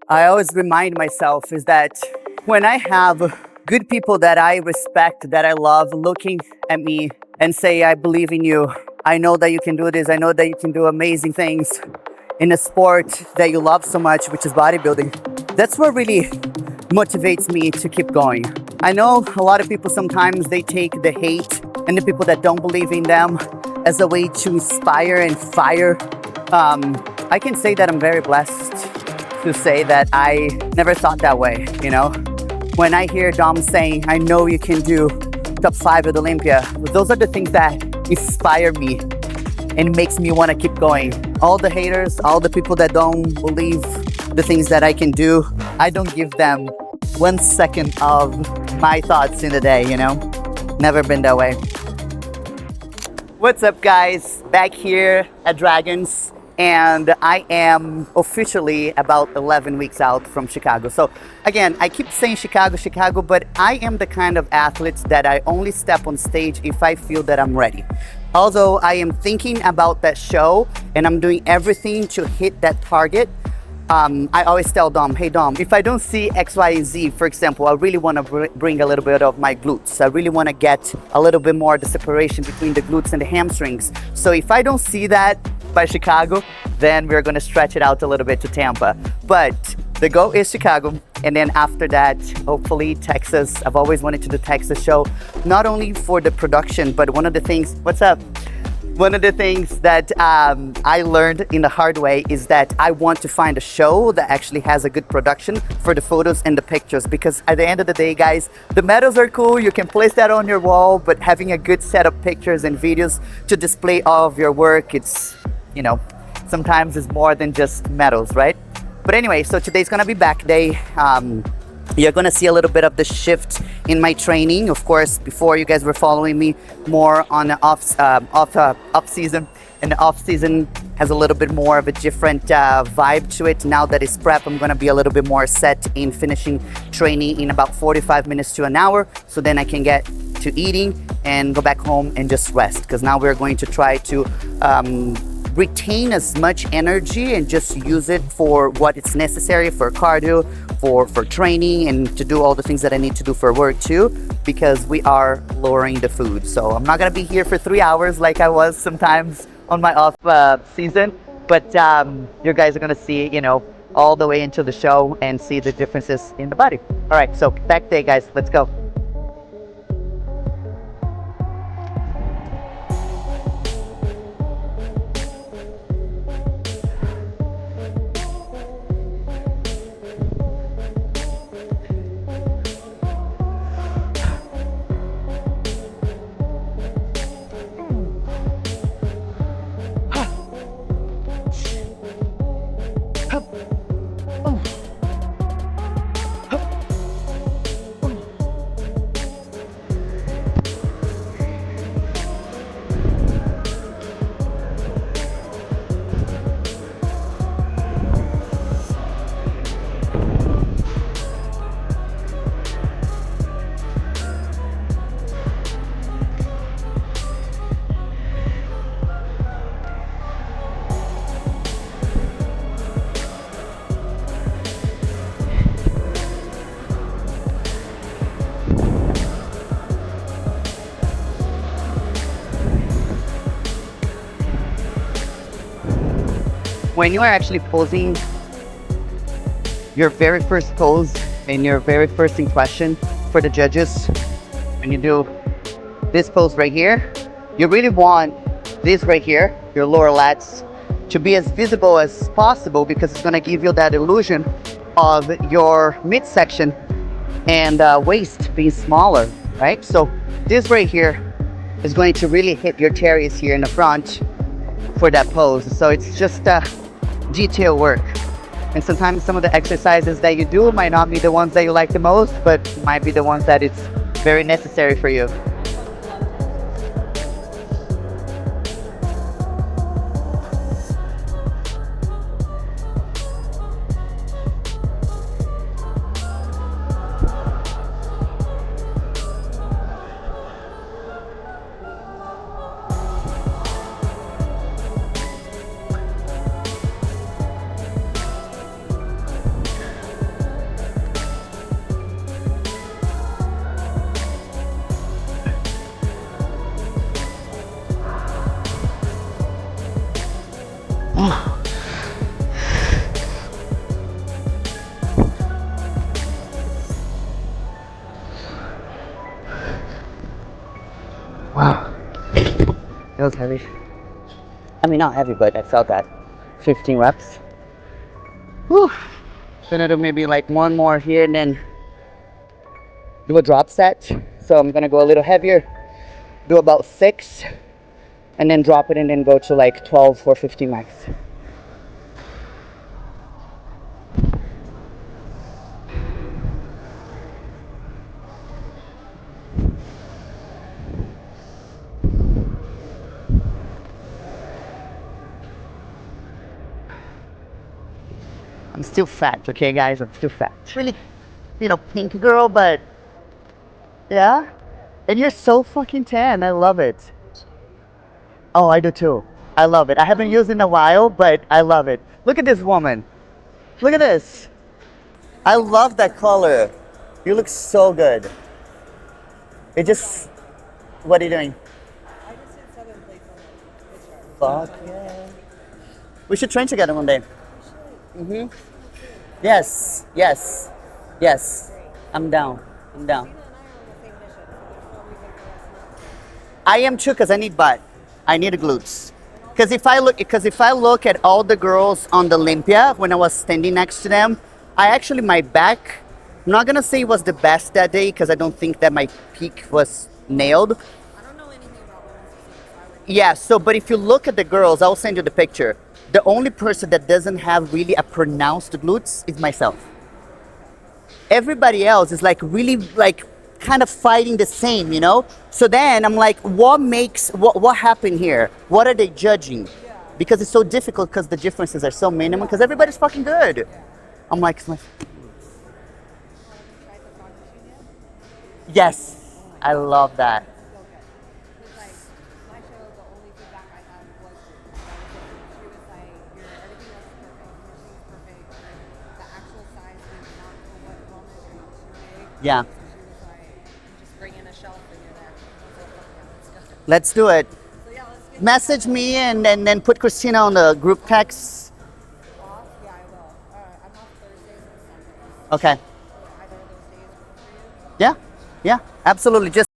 I always remind myself is that when I have good people that I respect, that I love, looking at me and say, I believe in you. I know that you can do this. I know that you can do amazing things in a sport that you love so much, which is bodybuilding. That's what really motivates me to keep going. I know a lot of people sometimes they take the hate and the people that don't believe in them as a way to inspire and fire. I can say that I'm very blessed to say that I never thought that way, you know? When I hear Dom saying, I know you can do top 5 at Olympia, those are the things that inspire me and makes me want to keep going. All the haters, all the people that don't believe the things that I can do, I don't give them 1 second of my thoughts in the day, you know? Never been that way. What's up, guys? Back here at Dragons, and I am officially about 11 weeks out from Chicago. So again, I keep saying Chicago, but I am the kind of athlete that I only step on stage if I feel that I'm ready. Although I am thinking about that show and I'm doing everything to hit that target, I always tell Dom, hey Dom, if I don't see X, Y, and Z, for example, I really want to bring a little bit of my glutes. I really want to get a little bit more of the separation between the glutes and the hamstrings. So if I don't see that by Chicago, then we're going to stretch it out a little bit to Tampa. But the goal is Chicago. And then after that, hopefully Texas. I've always wanted to do Texas show, not only for the production, but one of the things, what's up? One of the things that I learned in the hard way is that I want to find a show that actually has a good production for the photos and the pictures, because at the end of the day, guys, the medals are cool, you can place that on your wall, but having a good set of pictures and videos to display all of your work, it's, you know, sometimes it's more than just medals, right? But anyway, so today's gonna be back day. You're gonna see a little bit of the shift in my training. Of course, before you guys were following me more on the off season, and the off season has a little bit more of a different vibe to it. Now that it's prep, I'm gonna be a little bit more set in finishing training in about 45 minutes to an hour, so then I can get to eating and go back home and just rest. Because now we're going to try to retain as much energy and just use it for what it's necessary for cardio, for training, and to do all the things that I need to do for work too, because we are lowering the food. So I'm not gonna be here for 3 hours like I was sometimes on my off season, but you guys are gonna see, you know, all the way into the show and see the differences in the body. All right, so back day, guys, let's go. When you are actually posing your very first pose and your very first impression for the judges, when you do this pose right here, you really want this right here, your lower lats, to be as visible as possible, because it's going to give you that illusion of your midsection and waist being smaller, right? So this right here is going to really hit your teres here in the front for that pose. So it's just detail work, and sometimes some of the exercises that you do might not be the ones that you like the most, but might be the ones that it's very necessary for you. was heavy. I mean, not heavy, but I felt that. 15 reps. Whew. Gonna do maybe like one more here and then do a drop set. So I'm gonna go a little heavier, do about 6, and then drop it and then go to like 12 or 15 max. I'm still fat, okay guys, I'm still fat. Really, pink girl, but yeah. And you're so fucking tan, I love it. Oh, I do too. I love it. I haven't used it in a while, but I love it. Look at this woman. Look at this. I love that color. You look so good. It just, what are you doing? I just hit 7 plates on the Fuck yeah. We should train together one day. Mm-hmm. Yes, yes, yes. I'm down. I'm down. Tina and I are on the same mission, so there's no reason for us not to. I am too, because I need butt. I need glutes. Because if I look at all the girls on the Olympia when I was standing next to them, my back, I'm not gonna say it was the best that day because I don't think that my peak was nailed. I don't know anything about women's physique, so I would. Yeah, so but if you look at the girls, I'll send you the picture. The only person that doesn't have really a pronounced glutes is myself. Everybody else is like really like kind of fighting the same, So then I'm like, what happened here? What are they judging? Because it's so difficult because the differences are so minimum because everybody's fucking good. I'm like, Tried the frog machine yet? yes, I love that. So good. It's like, my show, the only feedback I had was she was like, everything else is perfect. Your machine's perfect. The actual size is not for what wellness, you're not too big. Yeah. So she was like, you just bring in a shelf and you're there. I was like, fuck yeah, let's go. Let's do it. So yeah, let's get Message me and then put Christina on the group text. off. Yeah, I will. I'm off Thursdays and Sundays. Okay. Either of those days work for you? Yeah, absolutely. Just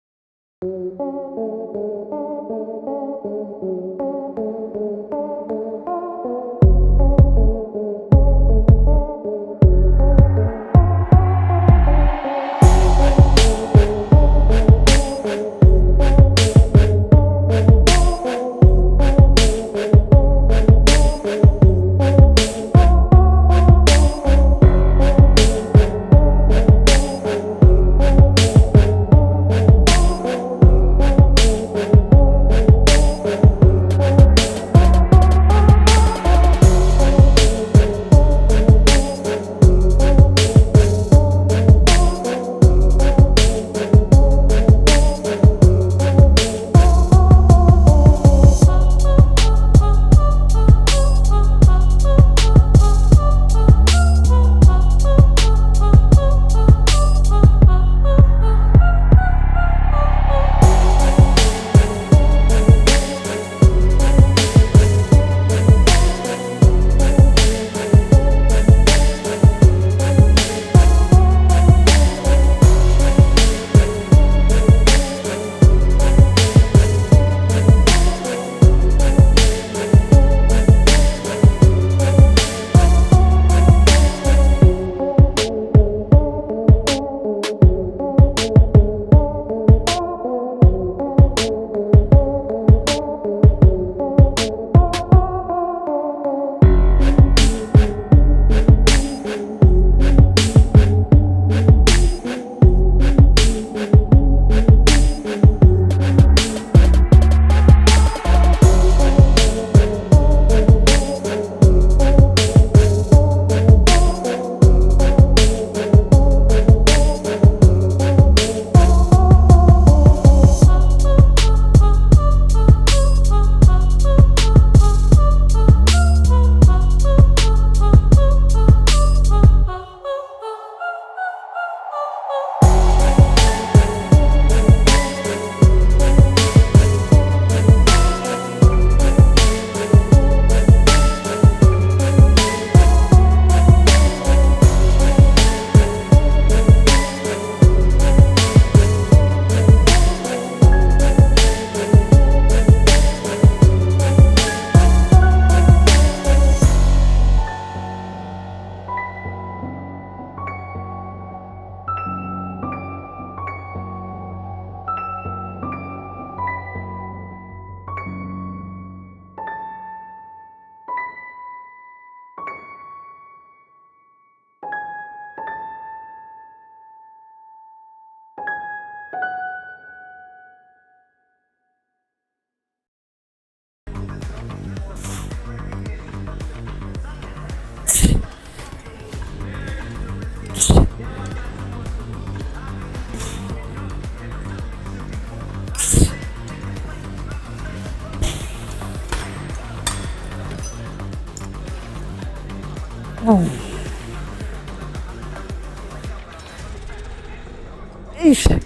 Eesh.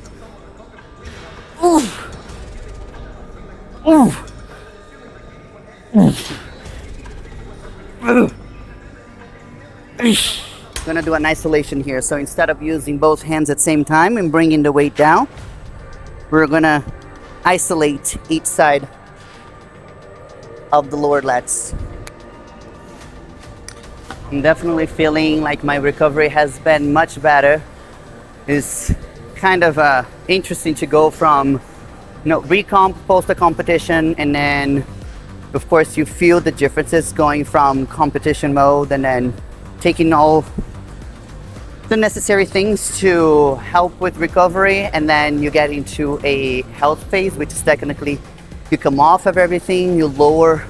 Oof. Oof. Gonna do an isolation here. So instead of using both hands at the same time and bringing the weight down, we're gonna isolate each side of the lower lats. I'm definitely feeling like my recovery has been much better. It's kind of interesting to go from recomp post a competition, and then of course you feel the differences going from competition mode and then taking all the necessary things to help with recovery, and then you get into a health phase, which is technically you come off of everything, you lower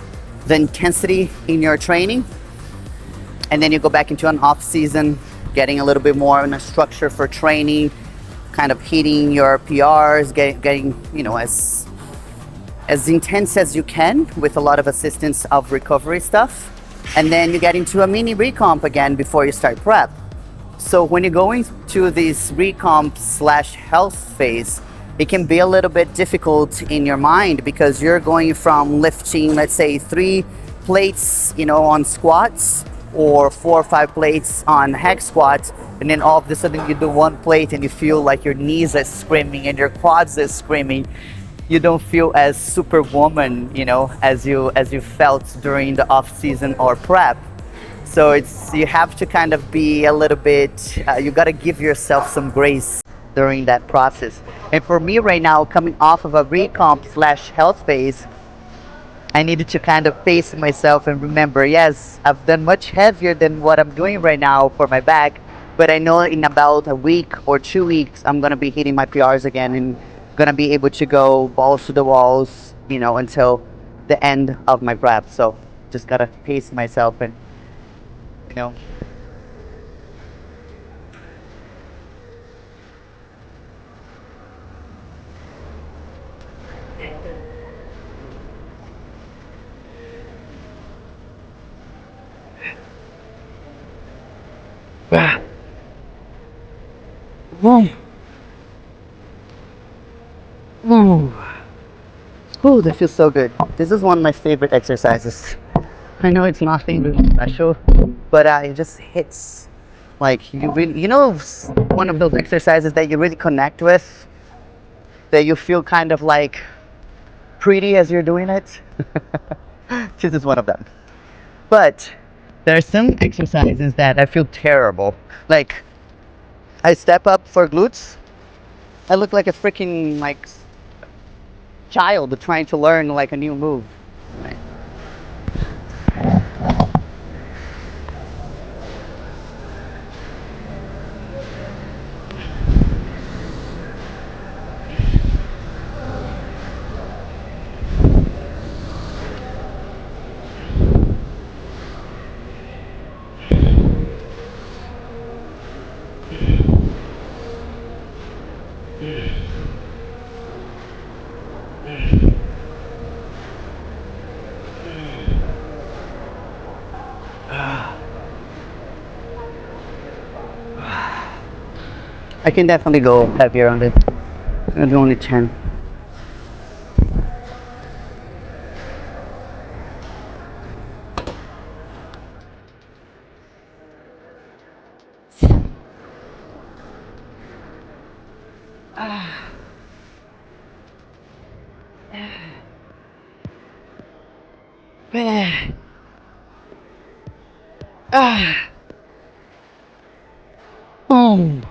the intensity in your training, and then you go back into an off season, getting a little bit more in a structure for training, kind of hitting your PRs, getting as intense as you can with a lot of assistance of recovery stuff. And then you get into a mini recomp again before you start prep. So when you're going to this recomp / health phase, it can be a little bit difficult in your mind because you're going from lifting, let's say 3 plates, on squats, or 4 or 5 plates on hack squats, and then all of a sudden you do 1 plate and you feel like your knees are screaming and your quads are screaming. You don't feel as superwoman, as you felt during the off season or prep. So you have to kind of be a little bit, you got to give yourself some grace during that process. And for me right now, coming off of a recomp / health phase, I needed to kind of pace myself and remember, yes, I've done much heavier than what I'm doing right now for my back, but I know in about a week or 2 weeks, I'm going to be hitting my PRs again and going to be able to go balls to the walls, until the end of my prep. So just got to pace myself and, you know. Ooh, that feels so good. This is one of my favorite exercises. I know it's nothing really special, but it just hits. Like you really, one of those exercises that you really connect with, that you feel kind of like pretty as you're doing it. This is one of them. But there are some exercises that I feel terrible. Like I step up for glutes, I look like a freaking child trying to learn like a new move. Right. I can definitely go heavier on it. I do only 10. Boom.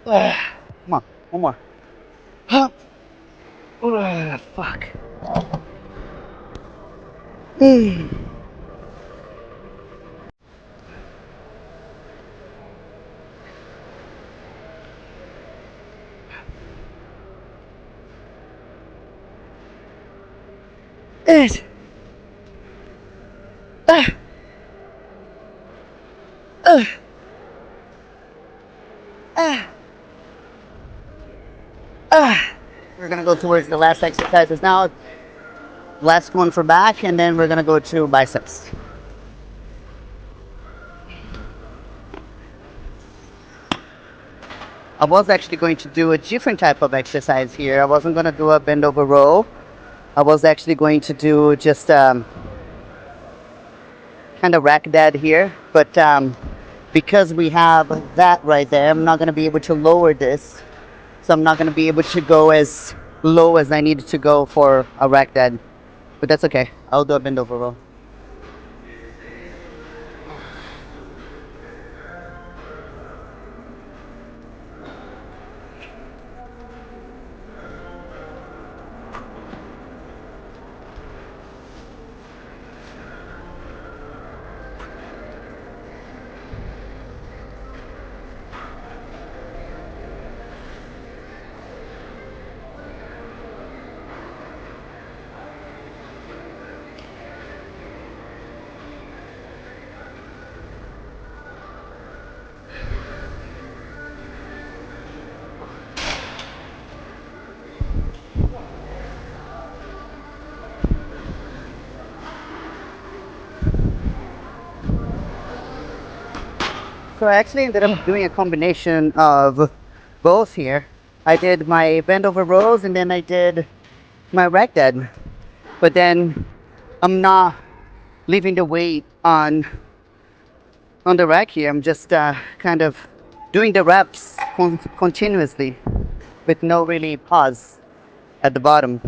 Come on, one more. Fuck. It. We're gonna go towards the last exercises now. Last one for back, and then we're gonna go to biceps. I was actually going to do a different type of exercise here. I wasn't going to do a bend over row. I was actually going to do just kind of rack dead here, but because we have that right there, I'm not going to be able to lower this. So I'm not going to be able to go as low as I needed to go for a rack dead. But that's okay. I'll do a bend over row. So I actually ended up doing a combination of both here. I did my bend over rows and then I did my rack dead. But then I'm not leaving the weight on the rack here. I'm just kind of doing the reps continuously with no really pause at the bottom.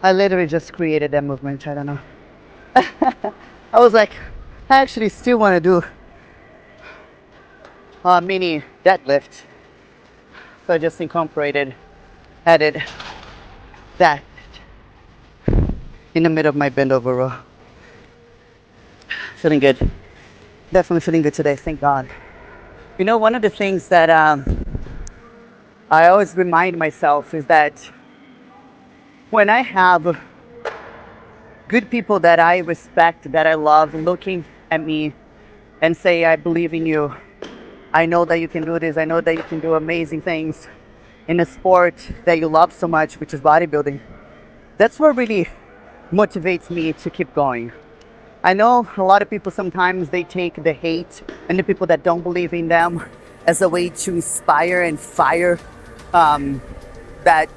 I literally just created that movement. I don't know. I was like, I actually still want to do a mini deadlift. So I just incorporated, added that in the middle of my bend over row. Feeling good. Definitely feeling good today, thank God. You know, one of the things that I always remind myself is that when I have good people that I respect, that I love, looking at me and say, I believe in you. I know that you can do this. I know that you can do amazing things in a sport that you love so much, which is bodybuilding. That's what really motivates me to keep going. I know a lot of people sometimes they take the hate and the people that don't believe in them as a way to inspire and fire that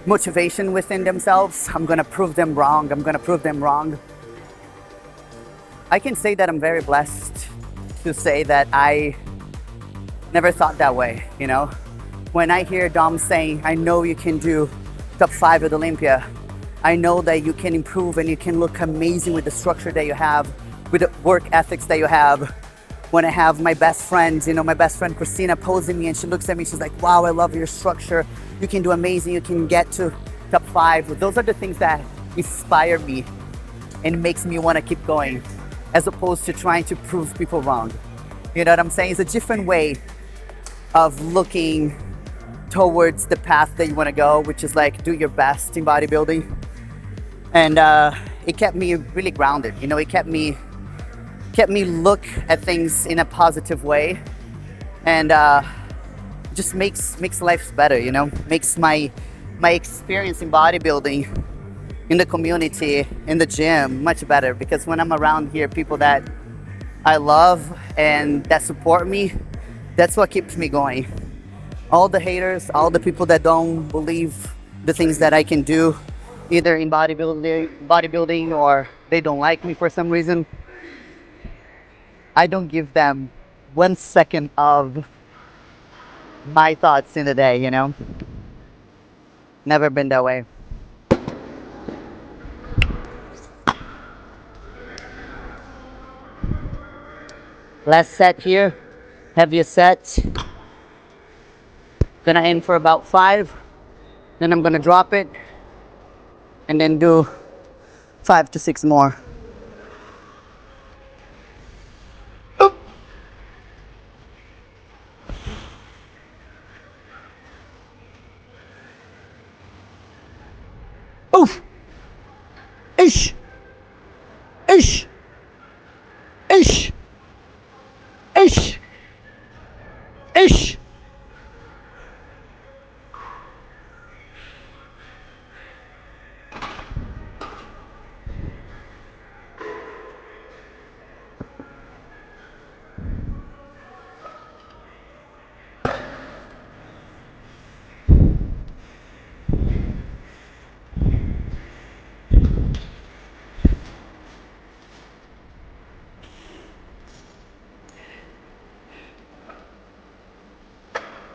motivation within themselves. I'm gonna prove them wrong. I'm gonna prove them wrong. I can say that I'm very blessed to say that I never thought that way, you know? When I hear Dom saying, I know you can do top 5 at Olympia, I know that you can improve and you can look amazing with the structure that you have, with the work ethics that you have. When I have my best friends, you know, my best friend Christina posing me and she looks at me, she's like, wow, I love your structure. You can do amazing, you can get to top 5. Those are the things that inspire me and makes me want to keep going, as opposed to trying to prove people wrong. You know what I'm saying? It's a different way of looking towards the path that you want to go, which is like do your best in bodybuilding. And it kept me really grounded. You know, it kept me look at things in a positive way, and just makes life better. You know, makes my experience in bodybuilding, in the community, in the gym, much better. Because when I'm around here, people that I love and that support me, that's what keeps me going. All the haters, all the people that don't believe the things that I can do, either in bodybuilding or they don't like me for some reason, I don't give them 1 second of my thoughts in the day, you know? Never been that way. Last set here, heaviest set. Gonna aim for about 5. Then I'm gonna drop it and then do 5 to 6 more. Oop. Oof. Ish. Ish. Ish. Ish. Ish.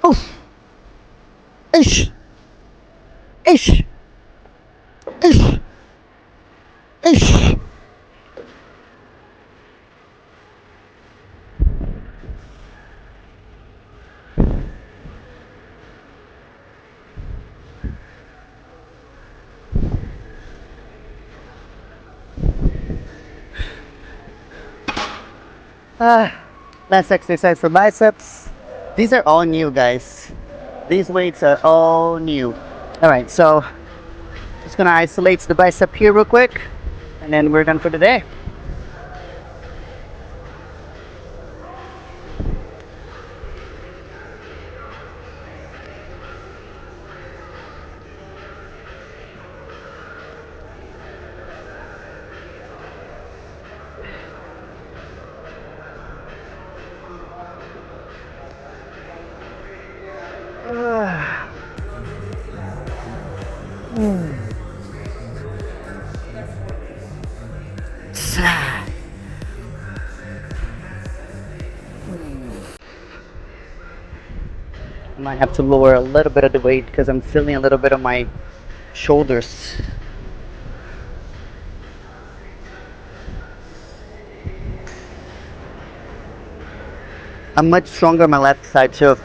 Oof. Ish. Ish. Ish. Ish. Last exercise for biceps. These are all new, guys. These weights are all new. All right, so just gonna isolate the bicep here real quick, and then we're done for the day. I might have to lower a little bit of the weight because I'm feeling a little bit of my shoulders. I'm much stronger on my left side too.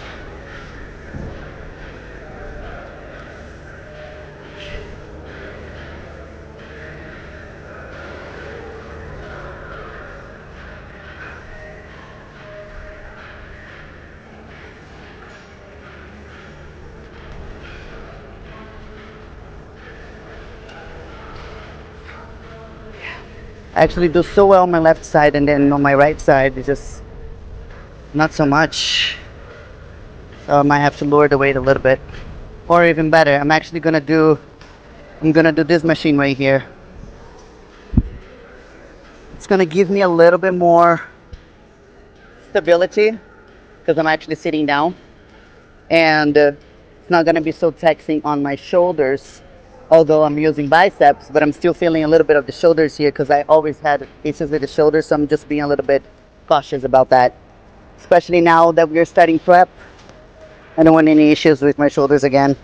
I actually do so well on my left side, and then on my right side it's just not so much. So I might have to lower the weight a little bit. Or even better, I'm gonna do this machine right here. It's gonna give me a little bit more stability because I'm actually sitting down, and it's not gonna be so taxing on my shoulders. Although I'm using biceps, but I'm still feeling a little bit of the shoulders here because I always had issues with the shoulders, so I'm just being a little bit cautious about that. Especially now that we're starting prep, I don't want any issues with my shoulders again.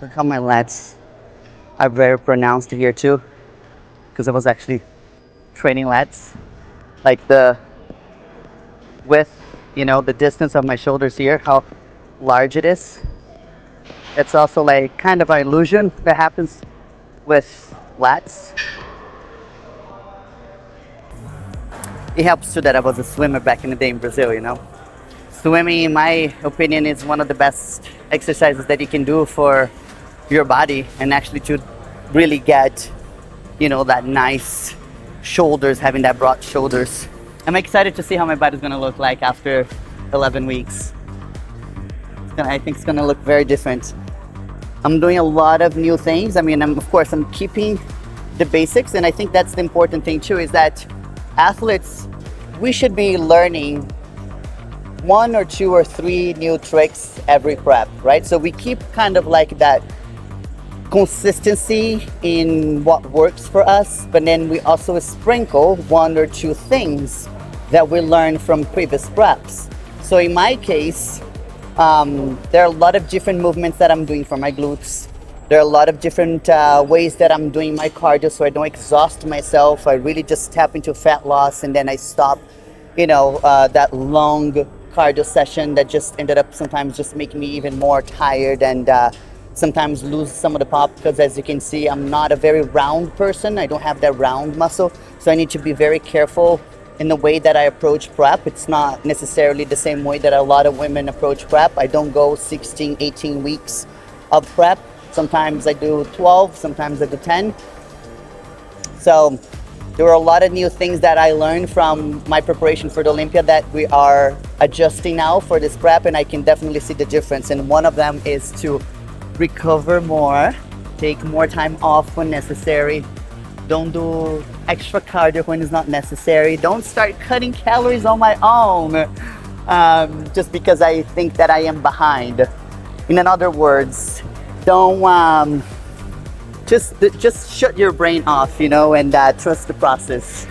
Look how my lats are very pronounced here too, because I was actually training lats. Like the width, the distance of my shoulders here, how large it is. It's also like kind of an illusion that happens with lats. It helps too that I was a swimmer back in the day in Brazil. Swimming, in my opinion, is one of the best exercises that you can do for your body, and actually to really get, that nice shoulders, having that broad shoulders. I'm excited to see how my body's gonna look like after 11 weeks. I think it's gonna look very different. I'm doing a lot of new things. I mean, of course, I'm keeping the basics, and I think that's the important thing too, is that athletes, we should be learning 1 or 2 or 3 new tricks every prep, right? So we keep kind of like that consistency in what works for us, but then we also sprinkle 1 or 2 things that we learned from previous preps. So in my case, there are a lot of different movements that I'm doing for my glutes. There are a lot of different ways that I'm doing my cardio so I don't exhaust myself. I really just tap into fat loss, and then I stop, that long cardio session that just ended up sometimes just making me even more tired, and sometimes lose some of the pop, because as you can see, I'm not a very round person. I don't have that round muscle, so I need to be very careful in the way that I approach prep. It's not necessarily the same way that a lot of women approach prep. I don't go 16, 18 weeks of prep. Sometimes I do 12, sometimes I do 10. So there were a lot of new things that I learned from my preparation for the Olympia that we are adjusting now for this prep, and I can definitely see the difference. And one of them is to recover more, take more time off when necessary. Don't do extra cardio when it's not necessary. Don't start cutting calories on my own just because I think that I am behind. In other words, don't just shut your brain off, and trust the process.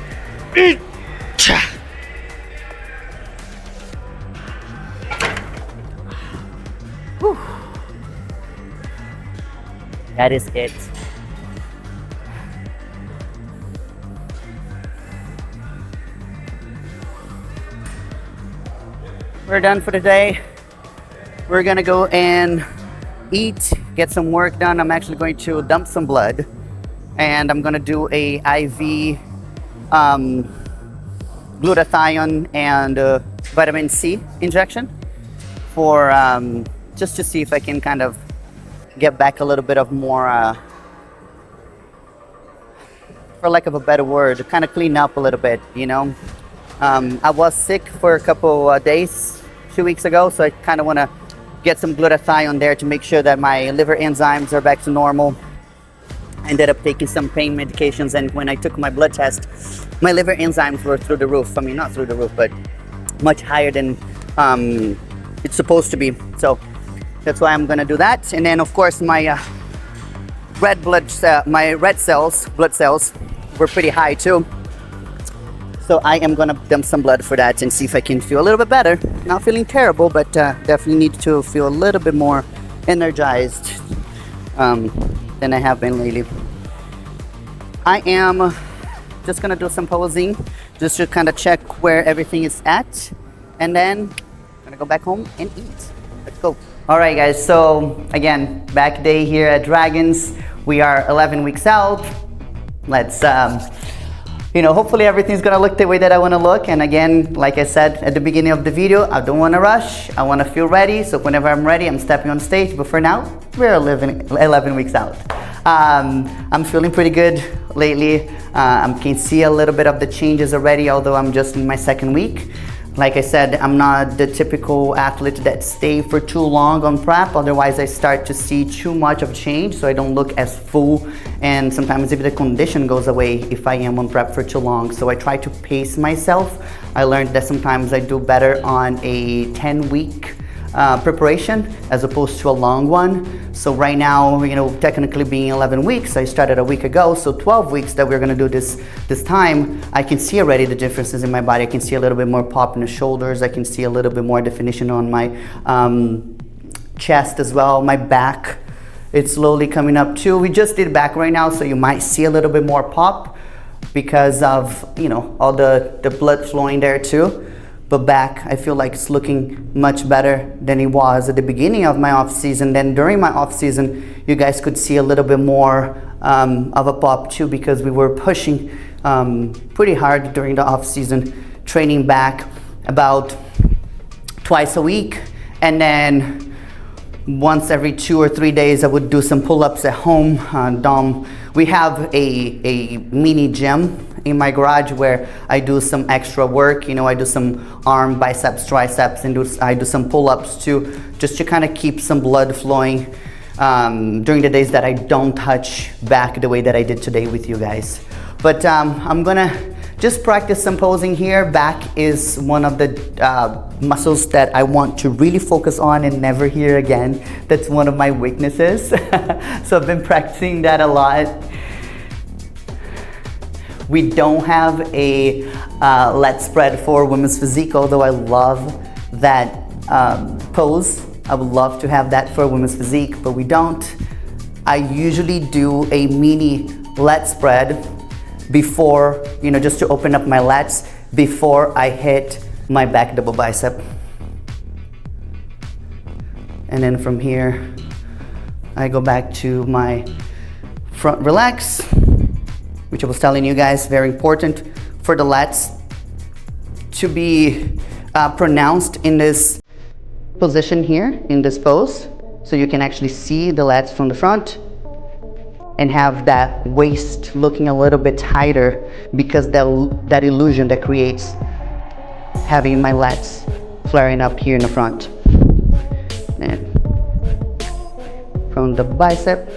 Whew. That is it. We're done for the day. We're gonna go and eat, get some work done. I'm actually going to dump some blood, and I'm gonna do a IV glutathione and vitamin C injection for just to see if I can kind of get back a little bit of more, for lack of a better word, kind of clean up a little bit, I was sick for a couple days 2 weeks ago, so I kind of want to get some glutathione there to make sure that my liver enzymes are back to normal. I ended up taking some pain medications, and when I took my blood test, my liver enzymes were through the roof. I mean, not through the roof, but much higher than it's supposed to be. So that's why I'm gonna do that. And then, of course, my blood cells were pretty high too. So I am gonna dump some blood for that and see if I can feel a little bit better. Not feeling terrible, but definitely need to feel a little bit more energized than I have been lately. I am just gonna do some posing just to kind of check where everything is at, and then I'm gonna go back home and eat. Let's go. All right, guys, so again, back day here at Dragons. We are 11 weeks out. Let's hopefully everything's gonna look the way that I wanna look. And again, like I said at the beginning of the video, I don't wanna rush. I wanna feel ready. So whenever I'm ready, I'm stepping on stage. But for now, we're 11 weeks out. I'm feeling pretty good lately. I can see a little bit of the changes already, although I'm just in my second week. Like I said, I'm not the typical athlete that stay for too long on prep. Otherwise, I start to see too much of change, so I don't look as full. And sometimes even the condition goes away if I am on prep for too long. So I try to pace myself. I learned that sometimes I do better on a 10-week preparation as opposed to a long one. So right now, technically being 11 weeks, I started a week ago. So 12 weeks that we're gonna do this time, I can see already the differences in my body. I can see a little bit more pop in the shoulders. I can see a little bit more definition on my chest as well, my back. It's slowly coming up too. We just did back right now, so you might see a little bit more pop because of, all the blood flowing there too. But back, I feel like it's looking much better than it was at the beginning of my off season. Then during my off season, you guys could see a little bit more of a pop too, because we were pushing pretty hard during the off season, training back about twice a week. And then once every 2 or 3 days, I would do some pull-ups at home. We have a mini gym in my garage where I do some extra work. You know, I do some arm, biceps, triceps, and I do some pull-ups too, just to kind of keep some blood flowing during the days that I don't touch back the way that I did today with you guys. But I'm gonna just practice some posing here. Back is one of the muscles that I want to really focus on and never hear again. That's one of my weaknesses. So I've been practicing that a lot. We don't have a lat spread for women's physique, although I love that pose. I would love to have that for women's physique, but we don't. I usually do a mini lat spread before, you know, just to open up my lats before I hit my back double bicep. And then from here, I go back to my front relax, which I was telling you guys, very important for the lats to be pronounced in this position here, in this pose, so you can actually see the lats from the front and have that waist looking a little bit tighter, because that illusion that creates having my lats flaring up here in the front. And from the bicep,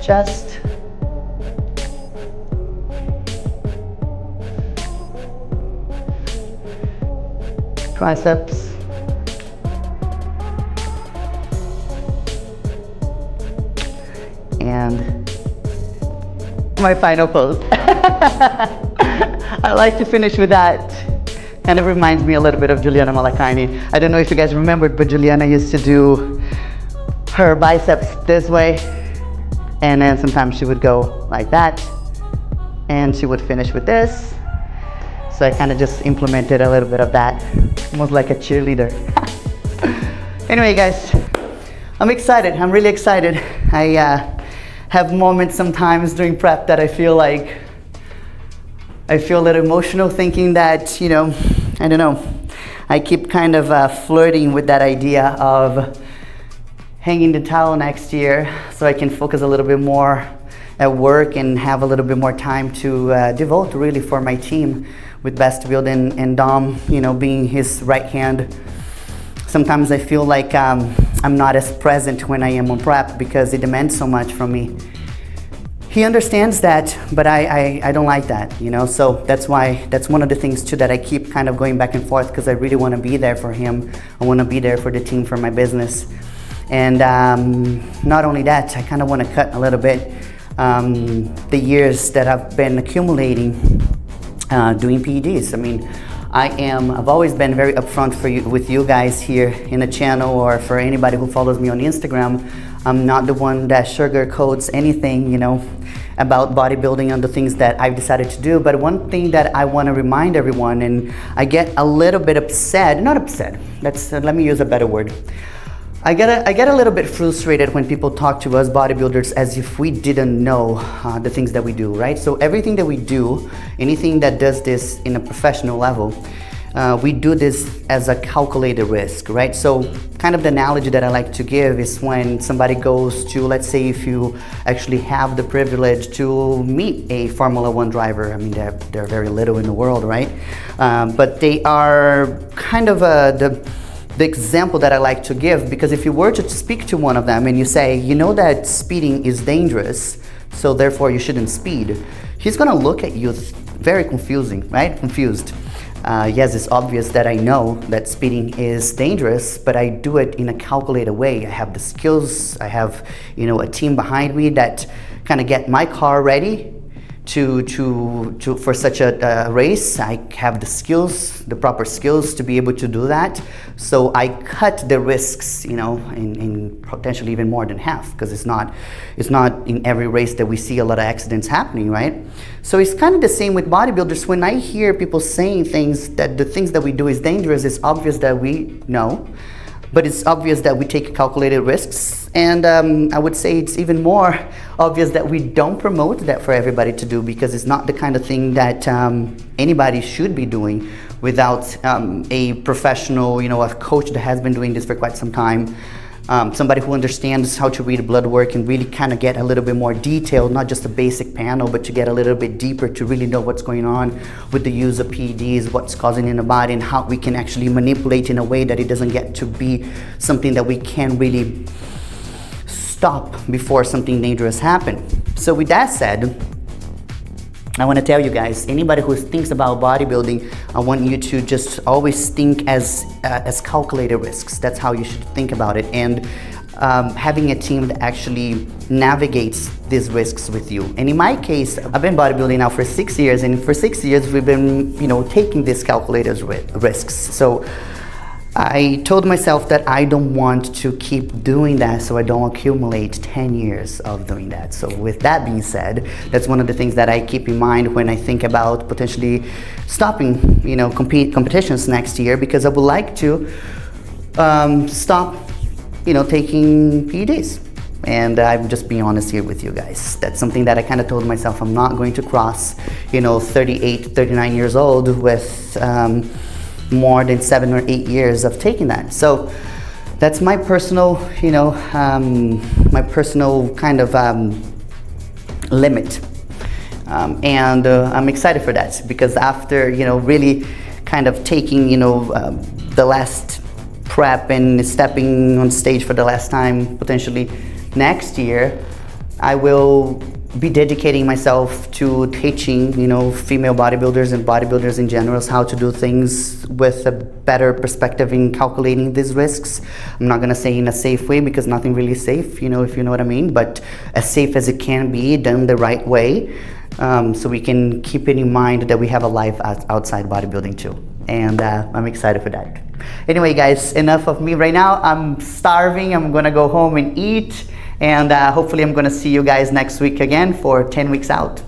chest, triceps, and my final pose. I like to finish with that. Kind of reminds me a little bit of Juliana Malacarne. I don't know if you guys remembered, but Juliana used to do her biceps this way, and then sometimes she would go like that, and she would finish with this. So I kind of just implemented a little bit of that, almost like a cheerleader. Anyway, guys, I'm excited. I'm really excited. I have moments sometimes during prep that I feel a little emotional, thinking that, you know, I don't know, I keep kind of flirting with that idea of hanging the towel next year so I can focus a little bit more at work and have a little bit more time to devote really for my team, with Best Build and Dom, you know, being his right hand. Sometimes I feel like I'm not as present when I am on prep because it demands so much from me. He understands that, but I don't like that, you know, so that's one of the things too that I keep kind of going back and forth, because I really want to be there for him. I want to be there for the team, for my business. And not only that, I kind of want to cut a little bit the years that I've been accumulating doing PEDs. I mean, I've always been very upfront with you guys here in the channel, or for anybody who follows me on Instagram. I'm not the one that sugarcoats anything, you know, about bodybuilding and the things that I've decided to do. But one thing that I want to remind everyone, and I get a little bit upset, not upset, let me use a better word. I get a little bit frustrated when people talk to us bodybuilders as if we didn't know the things that we do, right? So everything that we do, anything that does this in a professional level, we do this as a calculated risk, right? So kind of the analogy that I like to give is when somebody goes to, let's say if you actually have the privilege to meet a Formula One driver. I mean, they're very little in the world, right? But they are kind of the example that I like to give, because if you were to speak to one of them and you say, you know that speeding is dangerous, so therefore you shouldn't speed, he's gonna look at you very confused. Yes, it's obvious that I know that speeding is dangerous, but I do it in a calculated way. I have the skills, I have, you know, a team behind me that kind of get my car ready for such a race. I have the skills, the proper skills to be able to do that. So I cut the risks, you know, in potentially even more than half, because it's not in every race that we see a lot of accidents happening, right? So it's kind of the same with bodybuilders. When I hear people saying things that the things that we do is dangerous, it's obvious that we know, but it's obvious that we take calculated risks. And I would say it's even more obvious that we don't promote that for everybody to do, because it's not the kind of thing that anybody should be doing without a professional, you know, a coach that has been doing this for quite some time, somebody who understands how to read blood work and really kind of get a little bit more detailed, not just a basic panel, but to get a little bit deeper to really know what's going on with the use of PEDs, what's causing in the body, and how we can actually manipulate in a way that it doesn't get to be something that we can really stop before something dangerous happens. So with that said, I want to tell you guys, anybody who thinks about bodybuilding, I want you to just always think as calculated risks. That's how you should think about it. And having a team that actually navigates these risks with you. And in my case, I've been bodybuilding now for 6 years, and for 6 years we've been, taking these calculated risks. So I told myself that I don't want to keep doing that, so I don't accumulate 10 years of doing that. So with that being said, that's one of the things that I keep in mind when I think about potentially stopping, competitions next year, because I would like to stop, taking PEDs. And I'm just being honest here with you guys. That's something that I kind of told myself I'm not going to cross, 38, 39 years old with more than 7 or 8 years of taking that. So that's my personal, my personal kind of limit. And I'm excited for that, because after, really kind of taking, the last prep and stepping on stage for the last time, potentially next year, I will be dedicating myself to teaching, female bodybuilders and bodybuilders in general how to do things with a better perspective in calculating these risks. I'm not gonna say in a safe way, because nothing really is safe, if you know what I mean, but as safe as it can be, done the right way, so we can keep it in mind that we have a life outside bodybuilding too. And I'm excited for that. Anyway, guys, enough of me right now. I'm starving. I'm gonna go home and eat. And hopefully I'm gonna see you guys next week again for 10 weeks out.